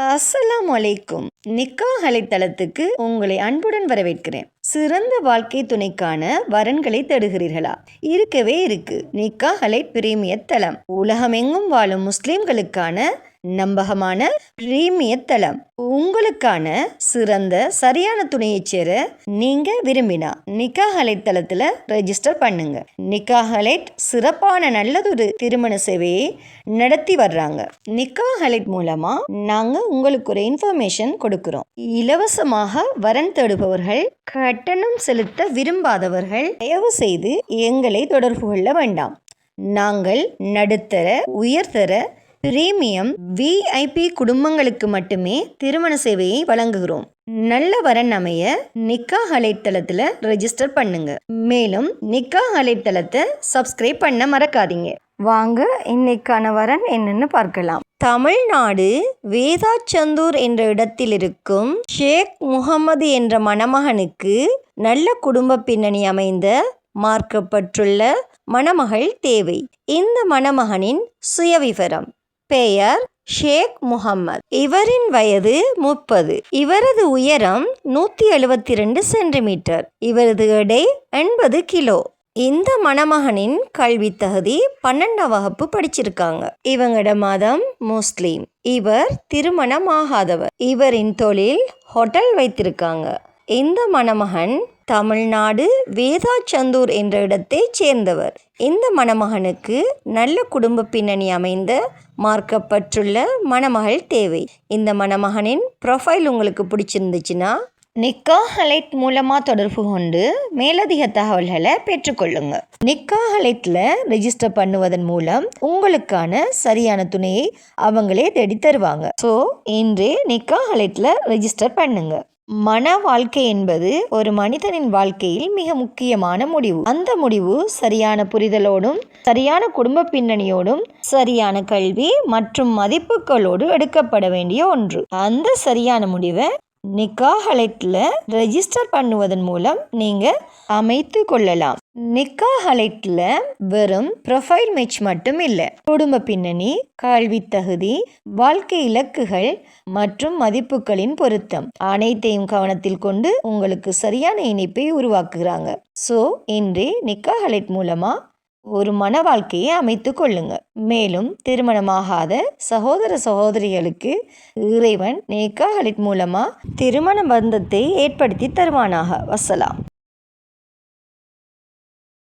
அஸ்ஸலாமு அலைக்கும். நிக்காஹ் அலைத்தளத்துக்கு உங்களை அன்புடன் வரவேற்கிறேன். சிறந்த வாழ்க்கை துணைக்கான வரன்களை தேடுகிறீர்களா? இருக்கவே இருக்கு நிக்காஹ் அலை பிரீமியர் தளம். உலகமெங்கும் வாழும் முஸ்லிம்களுக்கான நம்பகமான பிரீமியர் தளம். உங்களுக்கான சிறந்த சரியான துணையை சேர நீங்க விரும்பினா நிக்காஹ் அலைட் தளத்துல ரெஜிஸ்டர் பண்ணுங்க. நிக்காஹ் அலைட் சிறப்பான நல்லதொரு திருமண சேவையை நடத்தி வர்றாங்க. நிக்காஹ் அலைட் மூலமா நாங்க உங்களுக்கு ஒரு இன்ஃபர்மேஷன் கொடுக்கிறோம். இலவசமாக வரன் தேடுபவர்கள், கட்டணம் செலுத்த விரும்பாதவர்கள் தயவு செய்து எங்களை தொடர்பு கொள்ள வேண்டாம். நாங்கள் நடுத்தர, உயர்தர, பிரீமியம், விஐபி குடும்பங்களுக்கு மட்டுமே திருமண சேவையை வழங்குகிறோம். நல்ல வரன் அமைய நிக்காஹ் அலைட் தளத்துல ரெஜிஸ்டர் பண்ணுங்க. மேலும் நிக்காஹ் அலைட் தளத்தை சப்ஸ்கிரைப் பண்ண மறக்காதீங்க. வாங்க இன்னைக்கான வரன் என்னன்னு பார்க்கலாம். தமிழ்நாடு வேதாச்சந்தூர் என்ற இடத்தில் இருக்கும் ஷேக் முகமது என்ற மணமகனுக்கு நல்ல குடும்ப பின்னணி அமைந்த மார்க்கப்பட்டுள்ள மணமகள் தேவை. இந்த மணமகனின் சுயவிவரம்: பெயர் ஷேக் முகமது. இவரின் வயது 30. இவரது உயரம் 172 சென்டிமீட்டர். இவரது எடை 80 கிலோ. இந்த மணமகனின் கல்வி தகுதி 12ஆம் வகுப்பு படிச்சிருக்காங்க. இவங்களோட மதம் முஸ்லீம். இவர் திருமணமாகாதவர். இவரின் தொழில் ஹோட்டல் வைத்திருக்காங்க. இந்த மணமகன் தமிழ்நாடு வேதாச்சந்தூர் என்ற இடத்தை சேர்ந்தவர். இந்த மணமகனுக்கு நல்ல குடும்ப பின்னணி அமைந்த மார்க்கப்பட்டுள்ள மணமகள் தேவை. இந்த மணமகனின் ப்ரொஃபைல் உங்களுக்கு பிடிச்சிருந்துச்சுன்னா நிக்காஹ் அலைட் மூலமாக தொடர்பு கொண்டு மேலதிக தகவல்களை பெற்றுக்கொள்ளுங்க. நிக்காஹ் அலைட்டில் ரெஜிஸ்டர் பண்ணுவதன் மூலம் உங்களுக்கான சரியான துணையை அவங்களே தேடி தருவாங்க. ஸோ இன்றே நிக்காஹ் அலைட்டில் ரெஜிஸ்டர் பண்ணுங்க. மன வாழ்க்கை என்பது ஒரு மனிதனின் வாழ்க்கையில் மிக முக்கியமான முடிவு. அந்த முடிவு சரியான புரிதலோடும், சரியான குடும்ப பின்னணியோடும், சரியான கல்வி மற்றும் மதிப்புகளோடு எடுக்கப்பட வேண்டிய ஒன்று. அந்த சரியான முடிவை நிக்காஹ் அலைட்டில் ரெஜிஸ்டர் பண்ணுவதன் மூலம் நீங்கள் அமைத்து கொள்ளலாம். நிக்காஹ் அலைட்டில் வெறும் ப்ரொஃபைல் மேட்ச் மட்டும் இல்லை, குடும்ப பின்னணி, கல்வி தகுதி, வாழ்க்கை இலக்குகள் மற்றும் மதிப்புகளின் பொருத்தம் அனைத்தையும் கவனத்தில் கொண்டு உங்களுக்கு சரியான இணைப்பை உருவாக்குகிறாங்க. ஸோ இன்றே நிக்காஹ் அலைட் மூலமாக ஒரு மன வாழ்க்கையை அமைத்து கொள்ளுங்க. மேலும் திருமணமாகாத சகோதர சகோதரிகளுக்கு இறைவன் நிக்காஹ் அலைட் மூலமாக திருமண பந்தத்தை ஏற்படுத்தி தருவானாக. வஸ்ஸலாம்.